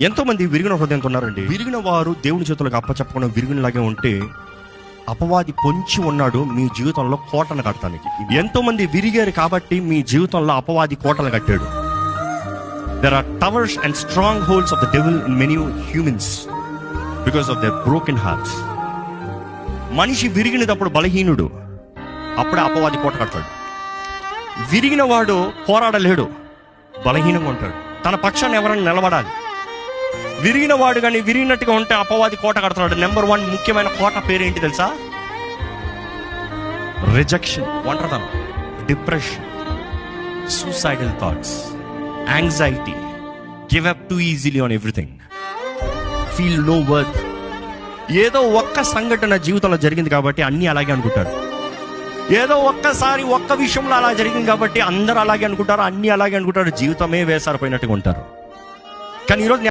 ఎంతో మంది విరిగిన హృదయంతో ఉన్నారండి. విరిగిన వారు దేవుని చేతులకు అప్పచెప్పకుండా విరిగినలాగే ఉంటే అపవాది పొంచి ఉన్నాడు మీ జీవితంలో కోటను కట్టడానికి. ఎంతో మంది విరిగారు కాబట్టి మీ జీవితంలో అపవాది కోటలు కట్టాడు. There are towers and strongholds of the devil in many humans because of their broken hearts. మనిషి విరిగినప్పుడు బలహీనుడు, అప్పుడే అపవాది కోట కడతాడు. విరిగిన వాడు పోరాడలేడు, బలహీనంగా ఉంటాడు. తన పక్షాన్ని ఎవరైనా నిలబడాలి. విరిగిన వాడు కానీ విరిగినట్టుగా ఉంటే అపవాది కోట కడతాడు. నెంబర్ 1 ముఖ్యమైన కోట పేరేంటి తెలుసా? రిజెక్షన్, ఒంటరితనం, depression, suicidal thoughts, anxiety, give up too easily on everything, feel no worth. ఏదో ఒక్క సంఘటన జీవితంలో జరిగింది కాబట్టి అన్నీ అలాగే అనుకుంటారు. ఏదో ఒక్కసారి ఒక్క విషయంలో అలా జరిగింది కాబట్టి అందరూ అలాగే అనుకుంటారు, అన్నీ అలాగే అనుకుంటారు. జీవితమే వేసారిపోయినట్టుగా ఉంటారు. కానీ ఈరోజు